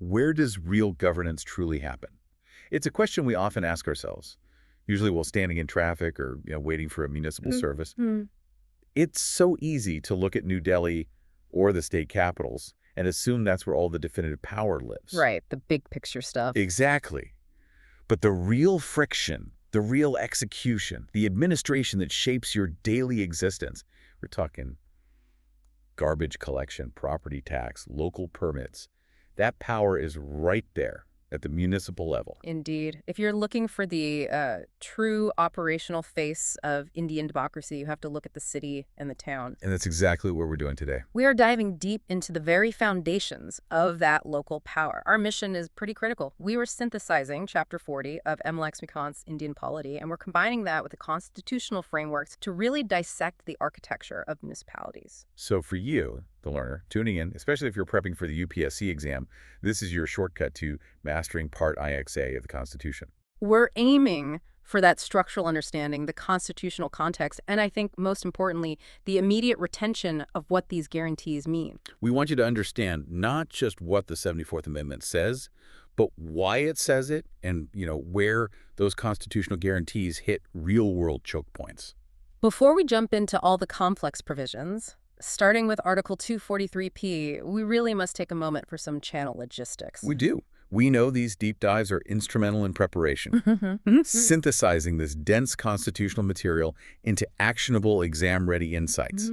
where does real governance truly happen? It's a question we often ask ourselves, usually while standing in traffic or waiting for a municipal service. It's so easy to look at New Delhi or the state capitals and assume that's where all the definitive power lives. Right, the big picture stuff. Exactly. But the real friction, the real execution, the administration that shapes your daily existence, we're talking garbage collection, property tax, local permits, that power is right there at the municipal level. Indeed. If you're looking for the true operational face of Indian democracy, you have to look at the city and the town. And that's exactly what we're doing today. We are diving deep into the very foundations of that local power. Our mission is pretty critical. We were synthesizing Chapter 40 of M. Laxmikanth's Indian Polity, and we're combining that with the constitutional frameworks to really dissect the architecture of municipalities. So for you, the learner, tuning in, especially if you're prepping for the UPSC exam, this is your shortcut to mastering Part IXA of the Constitution. We're aiming for that structural understanding, the constitutional context, and I think most importantly, the immediate retention of what these guarantees mean. We want you to understand not just what the 74th Amendment says, but why it says it and, where those constitutional guarantees hit real-world choke points. Before we jump into all the complex provisions, starting with Article 243P, we really must take a moment for some channel logistics. We do. We know these deep dives are instrumental in preparation, synthesizing this dense constitutional material into actionable exam-ready insights.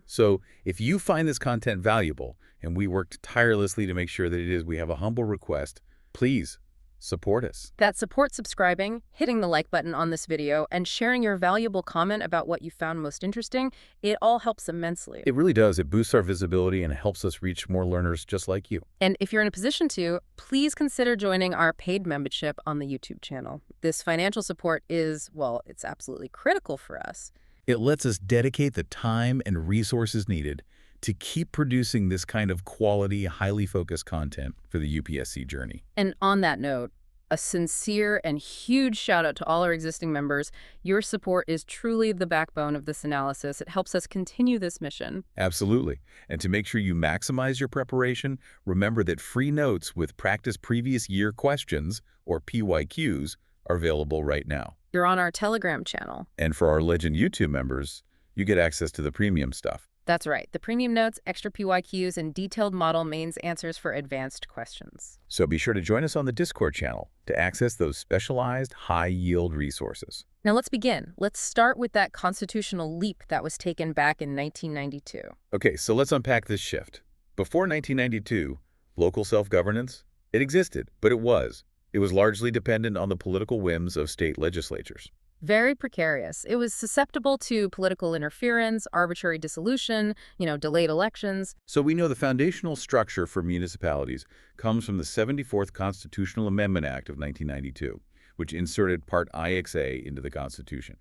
So if you find this content valuable, and we worked tirelessly to make sure that it is, we have a humble request, please support us. That supports subscribing, hitting the like button on this video, and sharing your valuable comment about what you found most interesting. It all helps immensely. It really does. It boosts our visibility and helps us reach more learners just like you. And if you're in a position to, please consider joining our paid membership on the YouTube channel. This financial support is, well, it's absolutely critical for us. It lets us dedicate the time and resources needed to keep producing this kind of quality, highly focused content for the UPSC journey. And on that note, a sincere and huge shout out to all our existing members. Your support is truly the backbone of this analysis. It helps us continue this mission. Absolutely. And to make sure you maximize your preparation, remember that free notes with practice previous year questions, or PYQs, are available right now. You're on our Telegram channel. And for our Legend YouTube members, you get access to the premium stuff. That's right. The premium notes, extra PYQs, and detailed model mains answers for advanced questions. So be sure to join us on the Discord channel to access those specialized, high-yield resources. Now let's begin. Let's start with that constitutional leap that was taken back in 1992. Okay, so let's unpack this shift. Before 1992, local self-governance, it existed, but it was largely dependent on the political whims of state legislatures. Very precarious. It was susceptible to political interference, arbitrary dissolution, delayed elections. So we know the foundational structure for municipalities comes from the 74th Constitutional Amendment Act of 1992, which inserted Part IXA into the Constitution.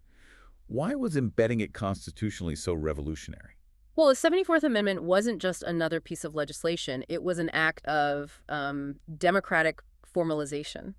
Why was embedding it constitutionally so revolutionary? Well, the 74th Amendment wasn't just another piece of legislation. It was an act of democratic formalization.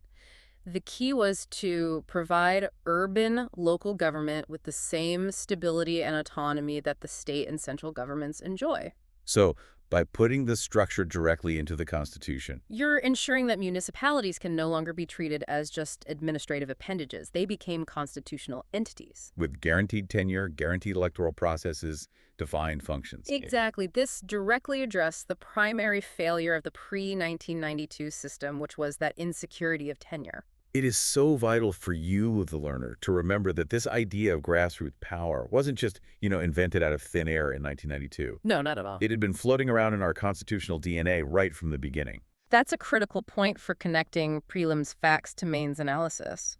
The key was to provide urban local government with the same stability and autonomy that the state and central governments enjoy. So, by putting this structure directly into the Constitution, you're ensuring that municipalities can no longer be treated as just administrative appendages. They became constitutional entities. With guaranteed tenure, guaranteed electoral processes, defined functions. Exactly. This directly addressed the primary failure of the pre-1992 system, which was that insecurity of tenure. It is so vital for you, the learner, to remember that this idea of grassroots power wasn't just, invented out of thin air in 1992. No, not at all. It had been floating around in our constitutional DNA right from the beginning. That's a critical point for connecting prelims facts to mains analysis.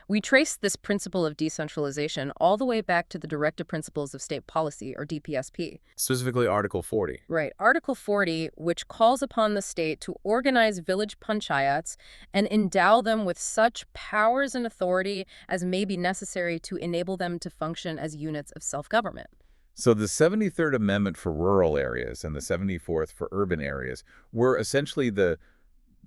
We trace this principle of decentralization all the way back to the Directive Principles of State Policy, or DPSP. Specifically Article 40. Right. Article 40, which calls upon the state to organize village panchayats and endow them with such powers and authority as may be necessary to enable them to function as units of self-government. So the 73rd Amendment for rural areas and the 74th for urban areas were essentially the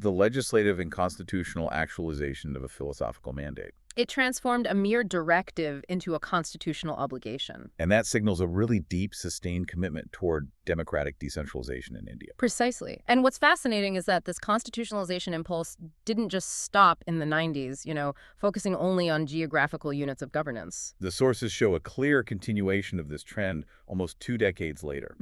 legislative and constitutional actualization of a philosophical mandate. It transformed a mere directive into a constitutional obligation. And that signals a really deep, sustained commitment toward democratic decentralization in India. Precisely. And what's fascinating is that this constitutionalization impulse didn't just stop in the 90s, focusing only on geographical units of governance. The sources show a clear continuation of this trend almost 2 decades later.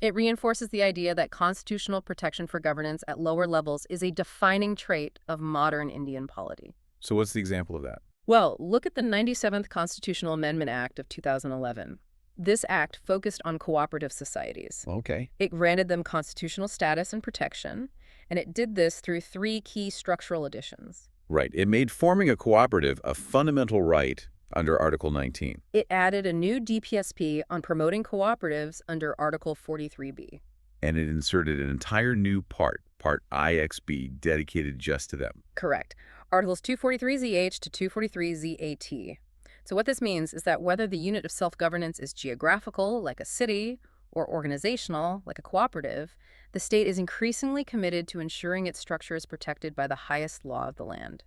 It reinforces the idea that constitutional protection for governance at lower levels is a defining trait of modern Indian polity. So what's the example of that? Well, look at the 97th Constitutional Amendment Act of 2011. This act focused on cooperative societies. Okay. It granted them constitutional status and protection, and it did this through 3 key structural additions. Right. It made forming a cooperative a fundamental right under Article 19. It added a new DPSP on promoting cooperatives under Article 43B. And it inserted an entire new part IXB, dedicated just to them. Correct. Articles 243ZH to 243ZAT. So what this means is that whether the unit of self-governance is geographical, like a city, or organizational, like a cooperative, the state is increasingly committed to ensuring its structure is protected by the highest law of the land.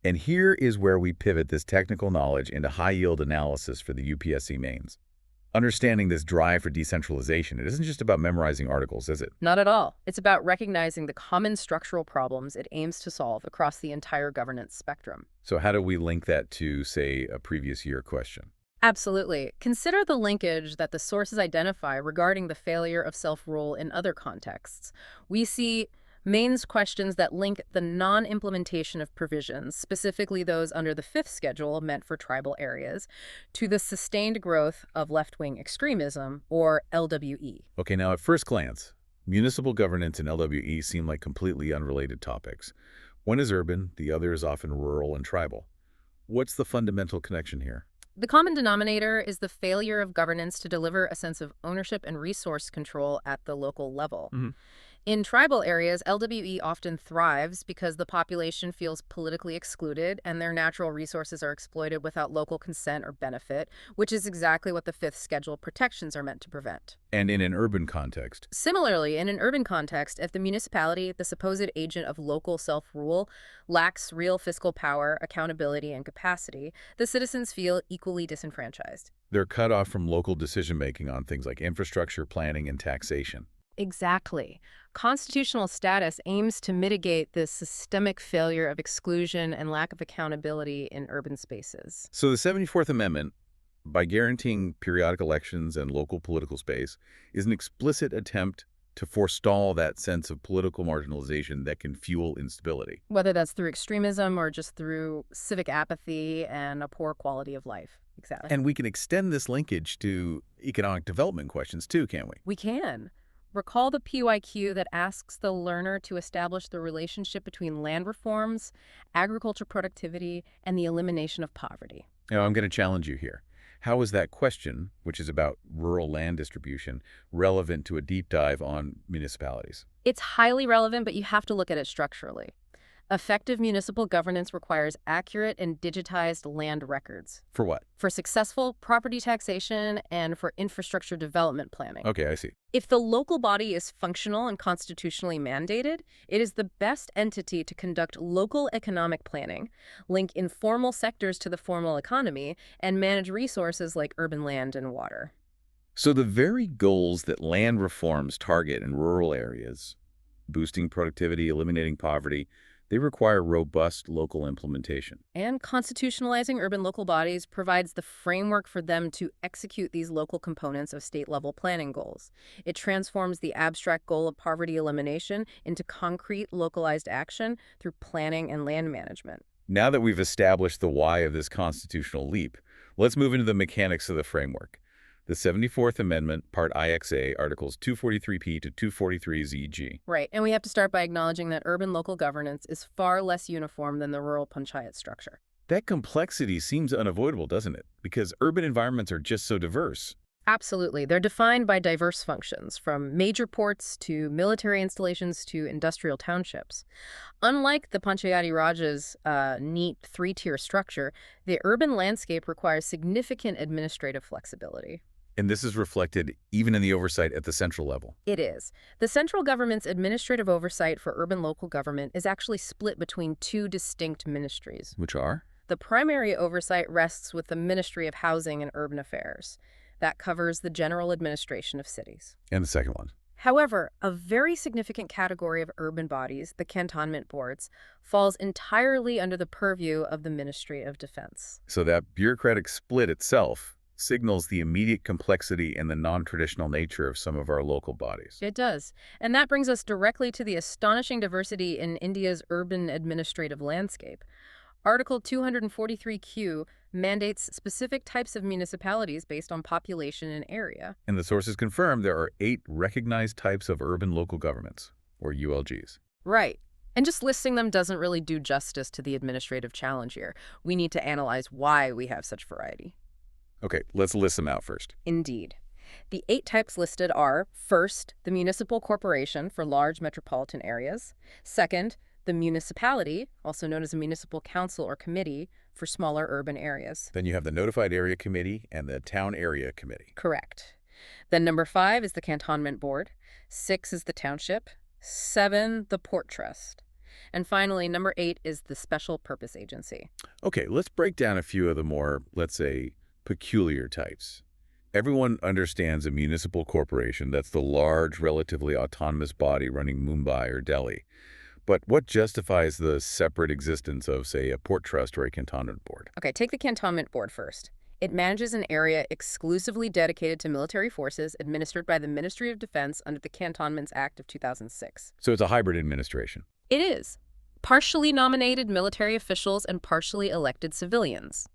And here is where we pivot this technical knowledge into high-yield analysis for the UPSC mains. Understanding this drive for decentralization, it isn't just about memorizing articles, is it? Not at all. It's about recognizing the common structural problems it aims to solve across the entire governance spectrum. So how do we link that to, say, a previous year question? Absolutely. Consider the linkage that the sources identify regarding the failure of self-rule in other contexts. We see mains questions that link the non-implementation of provisions, specifically those under the 5th schedule meant for tribal areas, to the sustained growth of left-wing extremism, or LWE. Okay, now at first glance, municipal governance and LWE seem like completely unrelated topics. One is urban, the other is often rural and tribal. What's the fundamental connection here? The common denominator is the failure of governance to deliver a sense of ownership and resource control at the local level. In tribal areas, LWE often thrives because the population feels politically excluded and their natural resources are exploited without local consent or benefit, which is exactly what the 5th schedule protections are meant to prevent. And in an urban context? Similarly, in an urban context, if the municipality, the supposed agent of local self-rule, lacks real fiscal power, accountability, and capacity, the citizens feel equally disenfranchised. They're cut off from local decision-making on things like infrastructure, planning, and taxation. Exactly. Constitutional status aims to mitigate this systemic failure of exclusion and lack of accountability in urban spaces. So the 74th Amendment, by guaranteeing periodic elections and local political space, is an explicit attempt to forestall that sense of political marginalization that can fuel instability. Whether that's through extremism or just through civic apathy and a poor quality of life. Exactly. And we can extend this linkage to economic development questions too, can't we? We can. Recall the PYQ that asks the learner to establish the relationship between land reforms, agriculture productivity, and the elimination of poverty. Now, I'm going to challenge you here. How is that question, which is about rural land distribution, relevant to a deep dive on municipalities? It's highly relevant, but you have to look at it structurally. Effective municipal governance requires accurate and digitized land records. For what? For successful property taxation and for infrastructure development planning. Okay, I see. If the local body is functional and constitutionally mandated, it is the best entity to conduct local economic planning, link informal sectors to the formal economy, and manage resources like urban land and water. So the very goals that land reforms target in rural areas, boosting productivity, eliminating poverty, they require robust local implementation. And constitutionalizing urban local bodies provides the framework for them to execute these local components of state-level planning goals. It transforms the abstract goal of poverty elimination into concrete, localized action through planning and land management. Now that we've established the why of this constitutional leap, let's move into the mechanics of the framework. The 74th Amendment, Part IXA, Articles 243P to 243ZG. Right, and we have to start by acknowledging that urban local governance is far less uniform than the rural panchayat structure. That complexity seems unavoidable, doesn't it? Because urban environments are just so diverse. Absolutely. They're defined by diverse functions, from major ports to military installations to industrial townships. Unlike the Panchayati Raj's neat 3-tier structure, the urban landscape requires significant administrative flexibility. And this is reflected even in the oversight at the central level. It is. The central government's administrative oversight for urban local government is actually split between 2 distinct ministries. Which are? The primary oversight rests with the Ministry of Housing and Urban Affairs. That covers the general administration of cities. And the second one? However, a very significant category of urban bodies, the cantonment boards, falls entirely under the purview of the Ministry of Defense. So that bureaucratic split itself signals the immediate complexity and the non-traditional nature of some of our local bodies. It does. And that brings us directly to the astonishing diversity in India's urban administrative landscape. Article 243Q mandates specific types of municipalities based on population and area. And the sources confirm there are 8 recognized types of urban local governments, or ULGs. Right. And just listing them doesn't really do justice to the administrative challenge here. We need to analyze why we have such variety. Okay, let's list them out first. Indeed. The 8 types listed are, first, the municipal corporation for large metropolitan areas. Second, the municipality, also known as a municipal council or committee, for smaller urban areas. Then you have the Notified Area Committee and the Town Area Committee. Correct. Then number 5 is the Cantonment Board. 6 is the Township. 7, the Port Trust. And finally, number 8 is the Special Purpose Agency. Okay, let's break down a few of the more, let's say, peculiar types. Everyone understands a municipal corporation. That's the large, relatively autonomous body running Mumbai or Delhi. But what justifies the separate existence of, say, a port trust or a cantonment board? Okay, take the Cantonment Board first. It manages an area exclusively dedicated to military forces administered by the Ministry of Defense under the Cantonments Act of 2006. So it's a hybrid administration. It is. Partially nominated military officials and partially elected civilians.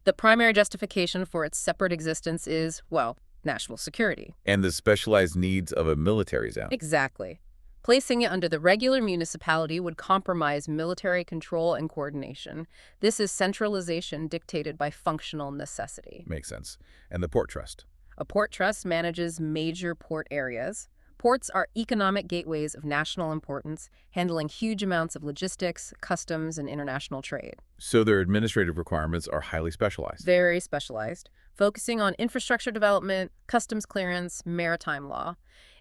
The primary justification for its separate existence is, well, national security. And the specialized needs of a military zone. Exactly. Placing it under the regular municipality would compromise military control and coordination. This is centralization dictated by functional necessity. Makes sense. And the port trust. A port trust manages major port areas. Ports are economic gateways of national importance, handling huge amounts of logistics, customs, and international trade. So their administrative requirements are highly specialized. Very specialized, focusing on infrastructure development, customs clearance, maritime law.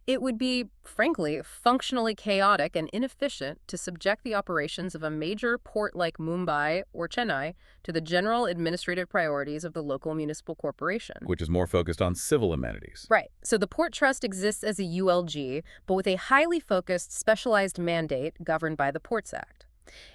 It would be, frankly, functionally chaotic and inefficient to subject the operations of a major port like Mumbai or Chennai to the general administrative priorities of the local municipal corporation. Which is more focused on civil amenities. Right. So the Port Trust exists as a ULG, but with a highly focused, specialized mandate governed by the Ports Act.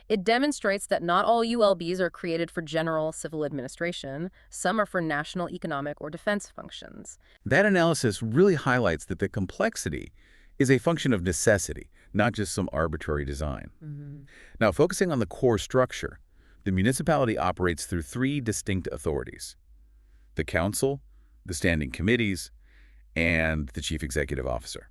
It demonstrates that not all ULBs are created for general civil administration. Some are for national economic or defense functions. That analysis really highlights that the complexity is a function of necessity, not just some arbitrary design. Now, focusing on the core structure, the municipality operates through 3 distinct authorities: the council, the standing committees, and the chief executive officer.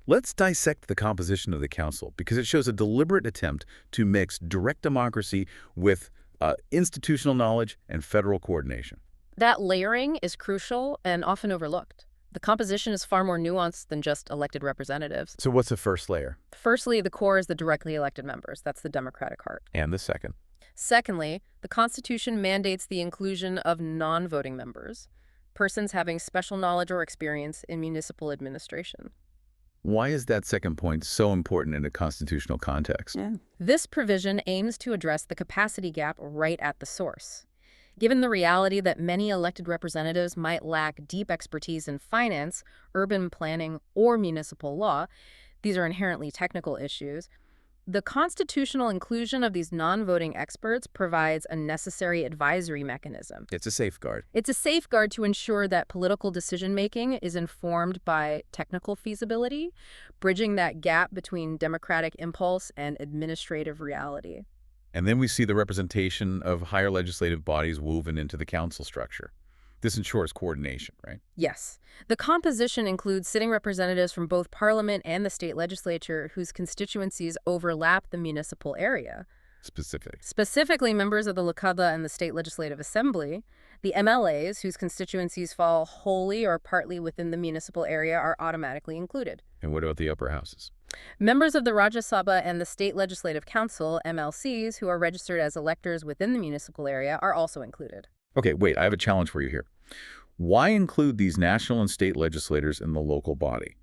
Let's dissect the composition of the council, because it shows a deliberate attempt to mix direct democracy with institutional knowledge and federal coordination. That layering is crucial and often overlooked. The composition is far more nuanced than just elected representatives. So what's the first layer? Firstly, the core is the directly elected members. That's the democratic heart. And the second? Secondly, the Constitution mandates the inclusion of non-voting members, persons having special knowledge or experience in municipal administration. Why is that second point so important in a constitutional context? This provision aims to address the capacity gap right at the source. Given the reality that many elected representatives might lack deep expertise in finance, urban planning, or municipal law, these are inherently technical issues, the constitutional inclusion of these non-voting experts provides a necessary advisory mechanism. It's a safeguard. It's a safeguard to ensure that political decision-making is informed by technical feasibility, bridging that gap between democratic impulse and administrative reality. And then we see the representation of higher legislative bodies woven into the council structure. This ensures coordination, right? Yes. The composition includes sitting representatives from both Parliament and the state legislature whose constituencies overlap the municipal area. Specifically, members of the Lokabha and the State Legislative Assembly. The MLAs, whose constituencies fall wholly or partly within the municipal area, are automatically included. And what about the upper houses? Members of the Rajya Sabha and the State Legislative Council, MLCs, who are registered as electors within the municipal area, are also included. Okay, wait, I have a challenge for you here. Why include these national and state legislators in the local body?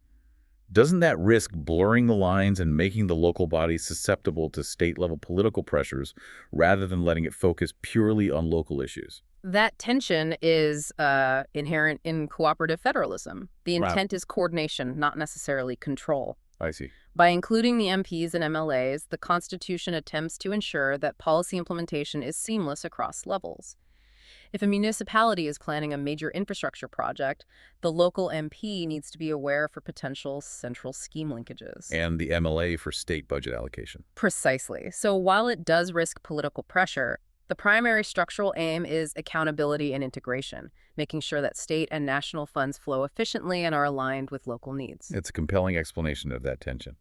Doesn't that risk blurring the lines and making the local body susceptible to state-level political pressures rather than letting it focus purely on local issues? That tension is inherent in cooperative federalism. The Right. intent is coordination, not necessarily control. I see. By including the MPs and MLAs, the Constitution attempts to ensure that policy implementation is seamless across levels. If a municipality is planning a major infrastructure project, the local MP needs to be aware for potential central scheme linkages. And the MLA for state budget allocation. Precisely. So while it does risk political pressure, the primary structural aim is accountability and integration, making sure that state and national funds flow efficiently and are aligned with local needs. It's a compelling explanation of that tension.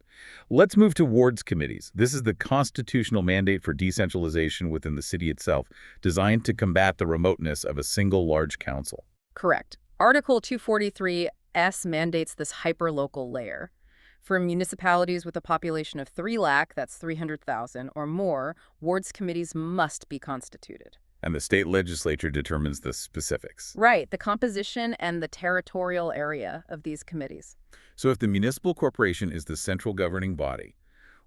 Let's move to wards committees. This is the constitutional mandate for decentralization within the city itself, designed to combat the remoteness of a single large council. Correct. Article 243S mandates this hyperlocal layer. For municipalities with a population of 3 lakh, that's 300,000, or more, wards committees must be constituted. And the state legislature determines the specifics. Right, the composition and the territorial area of these committees. So if the municipal corporation is the central governing body,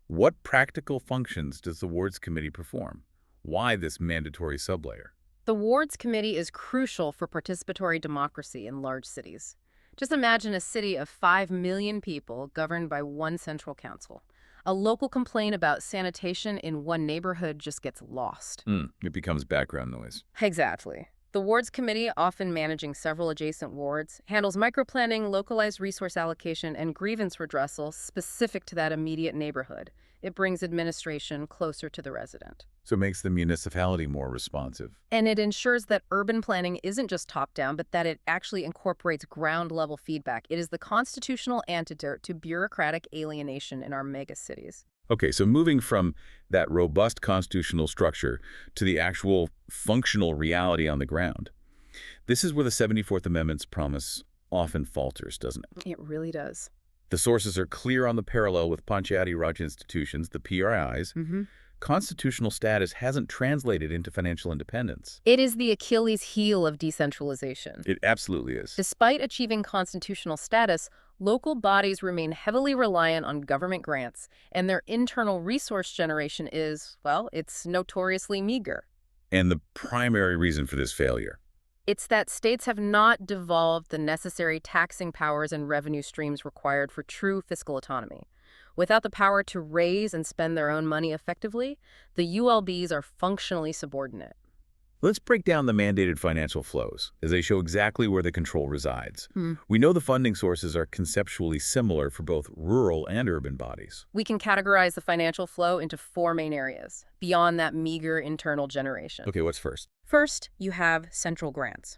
what practical functions does the wards committee perform? Why this mandatory sublayer? The wards committee is crucial for participatory democracy in large cities. Just imagine a city of 5 million people governed by one central council. A local complaint about sanitation in one neighborhood just gets lost. It becomes background noise. Exactly. The wards committee, often managing several adjacent wards, handles microplanning, localized resource allocation, and grievance redressal specific to that immediate neighborhood. It brings administration closer to the resident. So it makes the municipality more responsive. And it ensures that urban planning isn't just top-down, but that it actually incorporates ground-level feedback. It is the constitutional antidote to bureaucratic alienation in our megacities. Okay, so moving from that robust constitutional structure to the actual functional reality on the ground. This is where the 74th Amendment's promise often falters, doesn't it? It really does. The sources are clear on the parallel with Panchayati Raj institutions, the PRIs. Constitutional status hasn't translated into financial independence. It is the Achilles heel of decentralization. It absolutely is. Despite achieving constitutional status, local bodies remain heavily reliant on government grants, and their internal resource generation is, well, it's notoriously meager. And the primary reason for this failure? It's that states have not devolved the necessary taxing powers and revenue streams required for true fiscal autonomy. Without the power to raise and spend their own money effectively, the ULBs are functionally subordinate. Let's break down the mandated financial flows, as they show exactly where the control resides. We know the funding sources are conceptually similar for both rural and urban bodies. We can categorize the financial flow into 4 main areas, beyond that meager internal generation. Okay, what's first? First, you have central grants.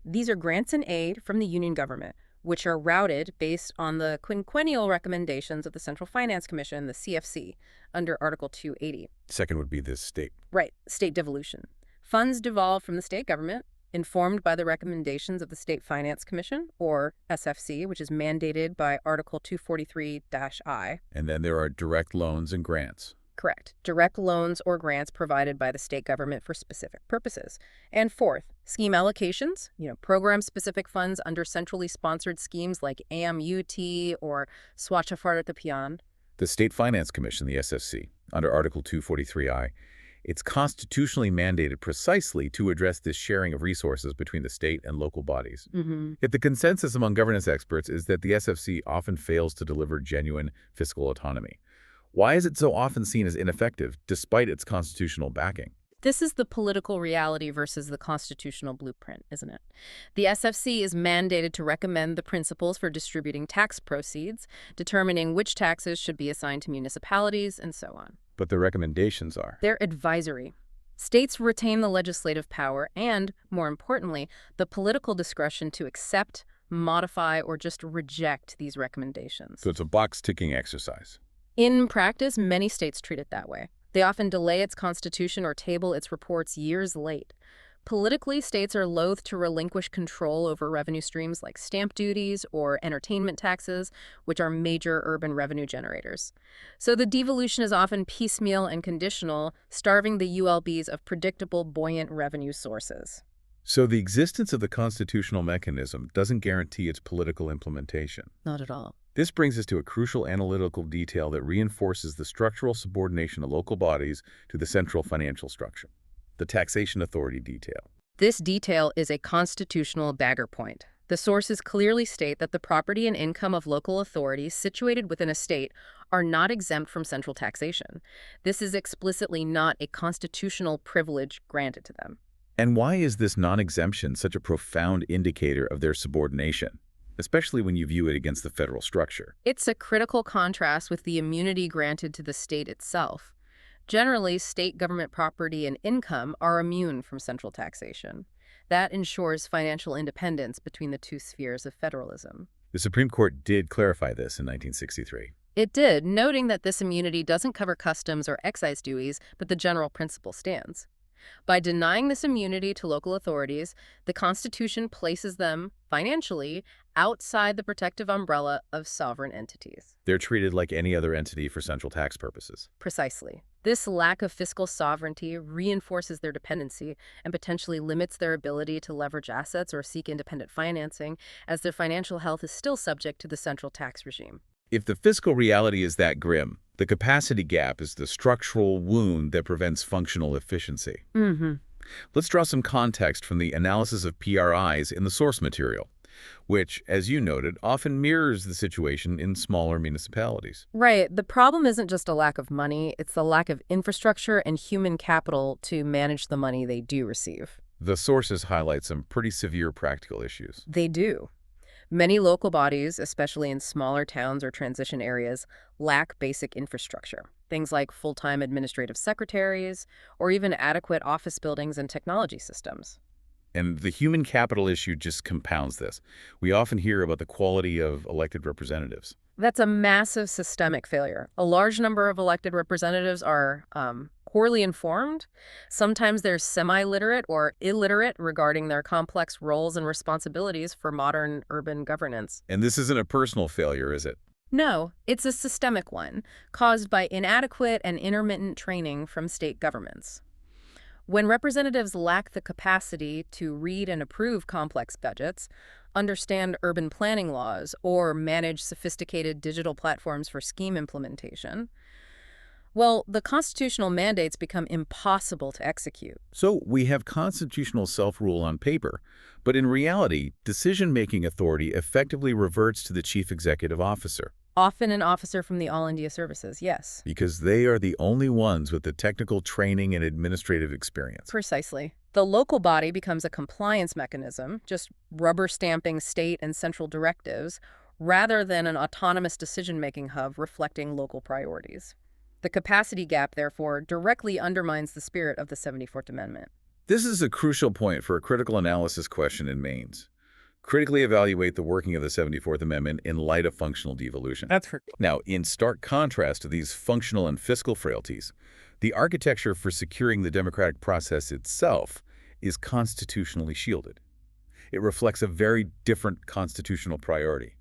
These are grants and aid from the union government, which are routed based on the quinquennial recommendations of the Central Finance Commission, the CFC, under Article 280. Second would be the state. Right, state devolution. Funds devolve from the state government, informed by the recommendations of the State Finance Commission, or SFC, which is mandated by Article 243-I. And then there are direct loans and grants. Correct. Direct loans or grants provided by the state government for specific purposes. And fourth, scheme allocations, program-specific funds under centrally sponsored schemes like AMUT or Swachh Bharat Abhiyan. The State Finance Commission, the SFC, under Article 243I, it's constitutionally mandated precisely to address this sharing of resources between the state and local bodies. Yet the consensus among governance experts is that the SFC often fails to deliver genuine fiscal autonomy. Why is it so often seen as ineffective, despite its constitutional backing? This is the political reality versus the constitutional blueprint, isn't it? The SFC is mandated to recommend the principles for distributing tax proceeds, determining which taxes should be assigned to municipalities, and so on. But the recommendations are? They're advisory. States retain the legislative power and, more importantly, the political discretion to accept, modify, or just reject these recommendations. So it's a box-ticking exercise. In practice, many states treat it that way. They often delay its constitution or table its reports years late. Politically, states are loath to relinquish control over revenue streams like stamp duties or entertainment taxes, which are major urban revenue generators. So the devolution is often piecemeal and conditional, starving the ULBs of predictable, buoyant revenue sources. So the existence of the constitutional mechanism doesn't guarantee its political implementation. Not at all. This brings us to a crucial analytical detail that reinforces the structural subordination of local bodies to the central financial structure, the taxation authority detail. This detail is a constitutional dagger point. The sources clearly state that the property and income of local authorities situated within a state are not exempt from central taxation. This is explicitly not a constitutional privilege granted to them. And why is this non-exemption such a profound indicator of their subordination, especially when you view it against the federal structure? It's a critical contrast with the immunity granted to the state itself. Generally, state government property and income are immune from central taxation. That ensures financial independence between the two spheres of federalism. The Supreme Court did clarify this in 1963. It did, noting that this immunity doesn't cover customs or excise duties, but the general principle stands. By denying this immunity to local authorities, the Constitution places them, financially, outside the protective umbrella of sovereign entities. They're treated like any other entity for central tax purposes. Precisely. This lack of fiscal sovereignty reinforces their dependency and potentially limits their ability to leverage assets or seek independent financing, as their financial health is still subject to the central tax regime. If the fiscal reality is that grim, the capacity gap is the structural wound that prevents functional efficiency. Let's draw some context from the analysis of PRIs in the source material, which, as you noted, often mirrors the situation in smaller municipalities. Right. The problem isn't just a lack of money, it's the lack of infrastructure and human capital to manage the money they do receive. The sources highlight some pretty severe practical issues. They do. Many local bodies, especially in smaller towns or transition areas, lack basic infrastructure. Things like full-time administrative secretaries or even adequate office buildings and technology systems. And the human capital issue just compounds this. We often hear about the quality of elected representatives. That's a massive systemic failure. A large number of elected representatives are poorly informed. Sometimes they're semi-literate or illiterate regarding their complex roles and responsibilities for modern urban governance. And this isn't a personal failure, is it? No, it's a systemic one, caused by inadequate and intermittent training from state governments. When representatives lack the capacity to read and approve complex budgets, understand urban planning laws, or manage sophisticated digital platforms for scheme implementation, well, the constitutional mandates become impossible to execute. So we have constitutional self-rule on paper, but in reality, decision-making authority effectively reverts to the chief executive officer. Often an officer from the All India Services, yes. Because they are the only ones with the technical training and administrative experience. Precisely. The local body becomes a compliance mechanism, just rubber stamping state and central directives, rather than an autonomous decision-making hub reflecting local priorities. The capacity gap, therefore, directly undermines the spirit of the 74th Amendment. This is a crucial point for a critical analysis question in mains. Critically evaluate the working of the 74th Amendment in light of functional devolution. That's correct. Now, in stark contrast to these functional and fiscal frailties, the architecture for securing the democratic process itself is constitutionally shielded. It reflects a very different constitutional priority.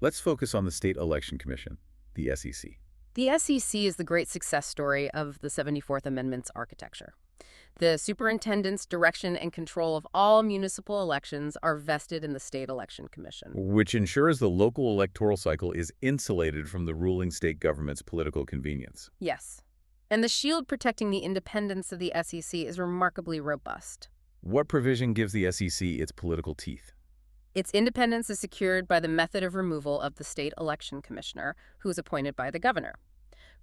Let's focus on the State Election Commission, the SEC. The SEC is the great success story of the 74th Amendment's architecture. The superintendent's direction and control of all municipal elections are vested in the State Election Commission, Which ensures the local electoral cycle is insulated from the ruling state government's political convenience. Yes. And the shield protecting the independence of the SEC is remarkably robust. What provision gives the SEC its political teeth? Its independence is secured by the method of removal of the State Election Commissioner, who is appointed by the governor.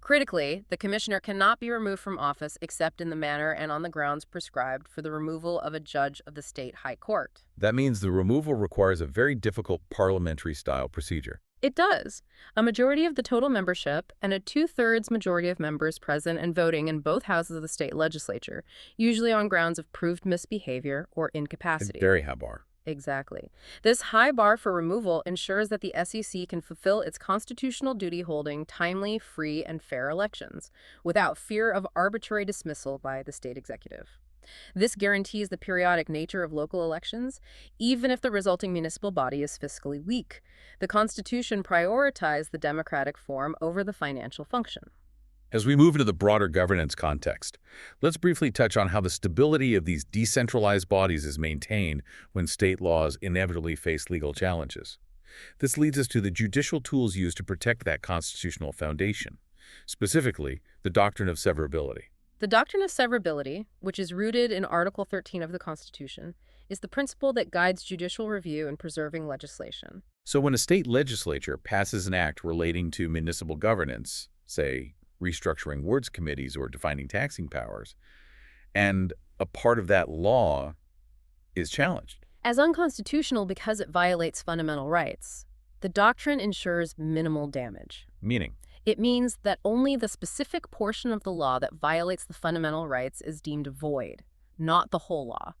Critically, the commissioner cannot be removed from office except in the manner and on the grounds prescribed for the removal of a judge of the state high court. That means the removal requires a very difficult parliamentary-style procedure. It does. A majority of the total membership and a two-thirds majority of members present and voting in both houses of the state legislature, usually on grounds of proved misbehavior or incapacity. A very high bar. Exactly. This high bar for removal ensures that the SEC can fulfill its constitutional duty holding timely, free, and fair elections without fear of arbitrary dismissal by the state executive. This guarantees the periodic nature of local elections, even if the resulting municipal body is fiscally weak. The Constitution prioritized the democratic form over the financial function. As we move into the broader governance context, let's briefly touch on how the stability of these decentralized bodies is maintained when state laws inevitably face legal challenges. This leads us to the judicial tools used to protect that constitutional foundation, specifically the doctrine of severability. The doctrine of severability, which is rooted in Article 13 of the Constitution, is the principle that guides judicial review in preserving legislation. So when a state legislature passes an act relating to municipal governance, say restructuring wards committees or defining taxing powers, and a part of that law is challenged, As unconstitutional because it violates fundamental rights, the doctrine ensures minimal damage. meaning It means that only the specific portion of the law that violates the fundamental rights is deemed void, not the whole law.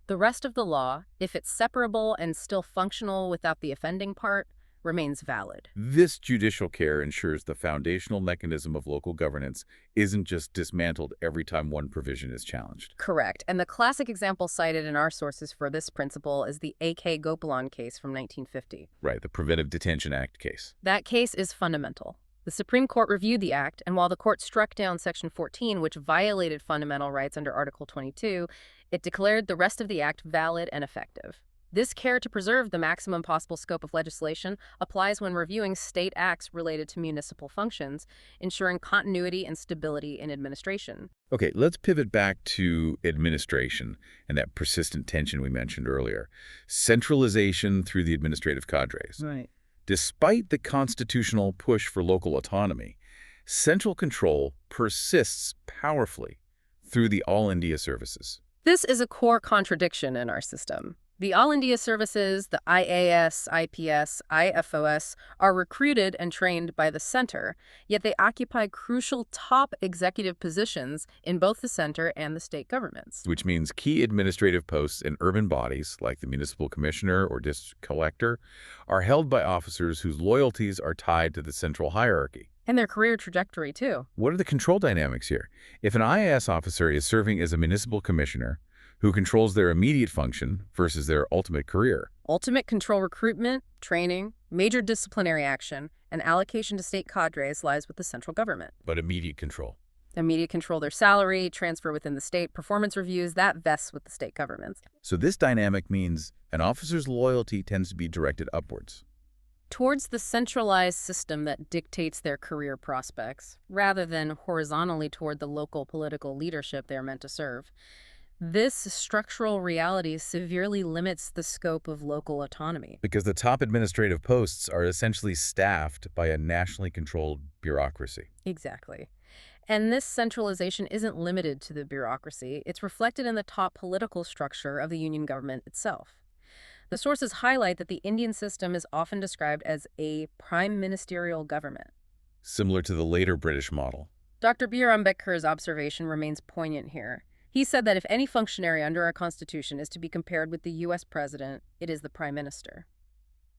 The rest of the law, if it's separable and still functional without the offending part, remains valid. this judicial care ensures the foundational mechanism of local governance isn't just dismantled every time one provision is challenged. Correct. And the classic example cited in our sources for this principle is the A.K. Gopalan case from 1950. Right, the Preventive Detention Act case. That case is fundamental. The Supreme Court reviewed the act, and while the court struck down Section 14, which violated fundamental rights under Article 22, it declared the rest of the act valid and effective. This care to preserve the maximum possible scope of legislation applies when reviewing state acts related to municipal functions, ensuring continuity and stability in administration. Okay, let's pivot back to administration and that persistent tension we mentioned earlier. Centralization through the administrative cadres. Right. Despite the constitutional push for local autonomy, central control persists powerfully through the All India services. This is a core contradiction in our system. The All India services, the IAS, IPS, IFOS, are recruited and trained by the center, yet they occupy crucial top executive positions in both the center and the state governments. Which means key administrative posts in urban bodies, like the municipal commissioner or district collector, are held by officers whose loyalties are tied to the central hierarchy. And their career trajectory, too. What are the control dynamics here? If an IAS officer is serving as a municipal commissioner, who controls their immediate function versus their ultimate career? Ultimate control recruitment, training, major disciplinary action, and allocation to state cadres lies with the central government. But immediate control. Immediate control their salary, transfer within the state, performance reviews, that vests with the state governments. So this dynamic means an officer's loyalty tends to be directed upwards. Towards the centralized system that dictates their career prospects, rather than horizontally toward the local political leadership they're meant to serve. This structural reality severely limits the scope of local autonomy. Because the top administrative posts are essentially staffed by a nationally controlled bureaucracy. Exactly. And this centralization isn't limited to the bureaucracy. It's reflected in the top political structure of the union government itself. The sources highlight that the Indian system is often described as a prime ministerial government. Similar to the later British model. Dr. B.R. Ambedkar's observation remains poignant here. He said that if any functionary under our Constitution is to be compared with the U.S. president, it is the prime minister.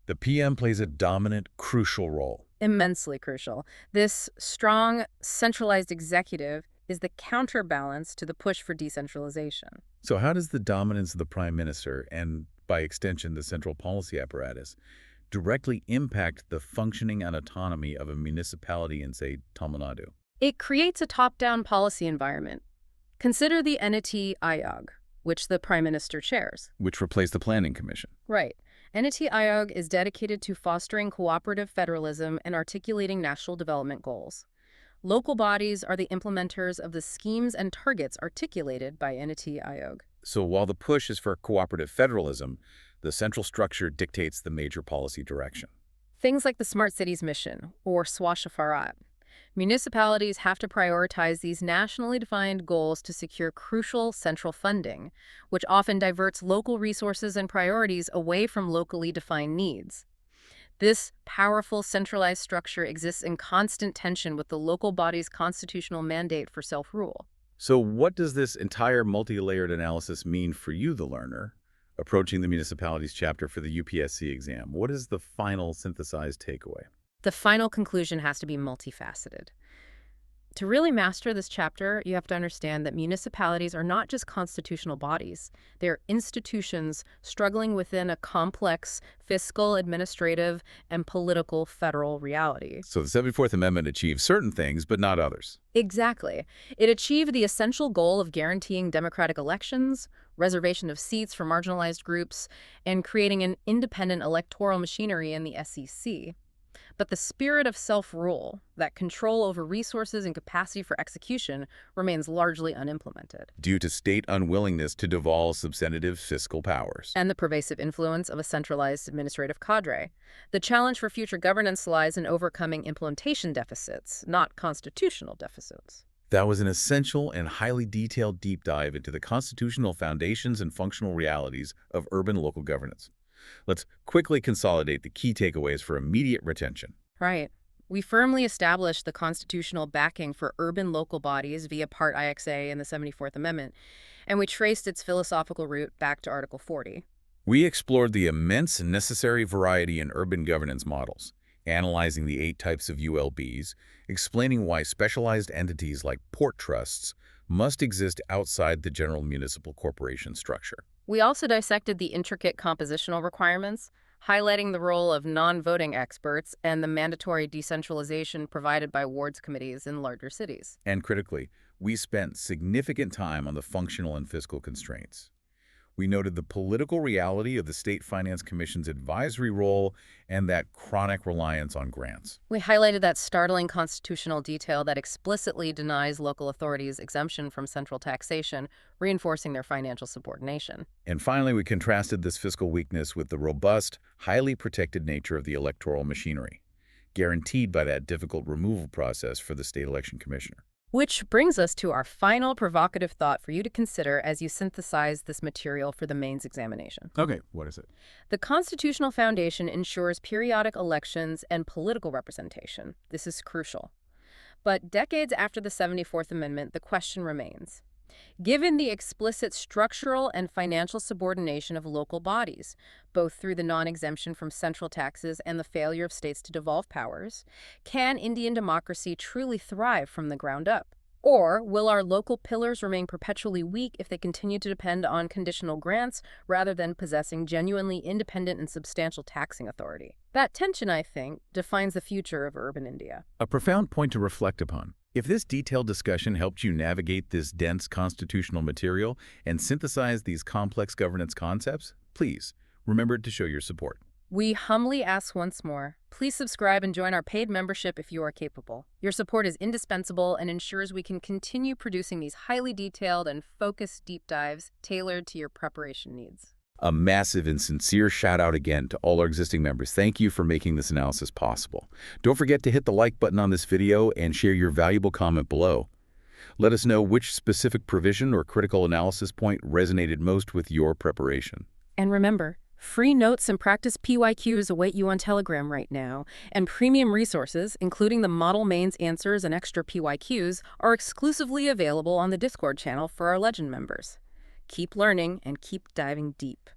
The PM plays a dominant, crucial role. Immensely crucial. This strong, centralized executive is the counterbalance to the push for decentralization. So how does the dominance of the prime minister, and by extension the central policy apparatus, directly impact the functioning and autonomy of a municipality in, say, Tamil Nadu? It creates a top-down policy environment. Consider the NITI Aayog, which the Prime Minister chairs. Which replaced the Planning Commission. Right. NITI Aayog is dedicated to fostering cooperative federalism and articulating national development goals. Local bodies are the implementers of the schemes and targets articulated by NITI Aayog. So while the push is for cooperative federalism, the central structure dictates the major policy direction. Things like the Smart Cities Mission, or Swachh Bharat. Municipalities have to prioritize these nationally defined goals to secure crucial central funding, which often diverts local resources and priorities away from locally defined needs. This powerful centralized structure exists in constant tension with the local body's constitutional mandate for self-rule. So what does this entire multi-layered analysis mean for you, the learner, approaching the municipalities chapter for the UPSC exam? What is the final synthesized takeaway? The final conclusion has to be multifaceted. To really master this chapter, you have to understand that municipalities are not just constitutional bodies. They're institutions struggling within a complex fiscal, administrative, and political federal reality. So the 74th Amendment achieves certain things, but not others. Exactly. It achieved the essential goal of guaranteeing democratic elections, reservation of seats for marginalized groups, and creating an independent electoral machinery in the SEC. But the spirit of self-rule, that control over resources and capacity for execution, remains largely unimplemented. Due to state unwillingness to devolve substantive fiscal powers. And the pervasive influence of a centralized administrative cadre. The challenge for future governance lies in overcoming implementation deficits, not constitutional deficits. That was an essential and highly detailed deep dive into the constitutional foundations and functional realities of urban local governance. Let's quickly consolidate the key takeaways for immediate retention. Right. We firmly established the constitutional backing for urban local bodies via Part IXA in the 74th Amendment, and we traced its philosophical root back to Article 40. We explored the immense and necessary variety in urban governance models, analyzing the 8 types of ULBs, explaining why specialized entities like port trusts must exist outside the general municipal corporation structure. We also dissected the intricate compositional requirements, highlighting the role of non-voting experts and the mandatory decentralization provided by wards committees in larger cities. And critically, we spent significant time on the functional and fiscal constraints. We noted the political reality of the State Finance Commission's advisory role and that chronic reliance on grants. We highlighted that startling constitutional detail that explicitly denies local authorities exemption from central taxation, reinforcing their financial subordination. And finally, we contrasted this fiscal weakness with the robust, highly protected nature of the electoral machinery, guaranteed by that difficult removal process for the state election commissioner. Which brings us to our final provocative thought for you to consider as you synthesize this material for the mains examination. Okay, what is it? The constitutional foundation ensures periodic elections and political representation. This is crucial. But decades after the 74th Amendment, the question remains. Given the explicit structural and financial subordination of local bodies, both through the non-exemption from central taxes and the failure of states to devolve powers, can Indian democracy truly thrive from the ground up? Or will our local pillars remain perpetually weak if they continue to depend on conditional grants rather than possessing genuinely independent and substantial taxing authority? That tension, I think, defines the future of urban India. A profound point to reflect upon. If this detailed discussion helped you navigate this dense constitutional material and synthesize these complex governance concepts, please remember to show your support. We humbly ask once more, please subscribe and join our paid membership if you are capable. Your support is indispensable and ensures we can continue producing these highly detailed and focused deep dives tailored to your preparation needs. A massive and sincere shout out again to all our existing members. Thank you for making this analysis possible. Don't forget to hit the like button on this video and share your valuable comment below. Let us know which specific provision or critical analysis point resonated most with your preparation. And remember, free notes and practice PYQs await you on Telegram right now, and premium resources, including the Model Mains answers and extra PYQs, are exclusively available on the Discord channel for our Legend members. Keep learning and keep diving deep.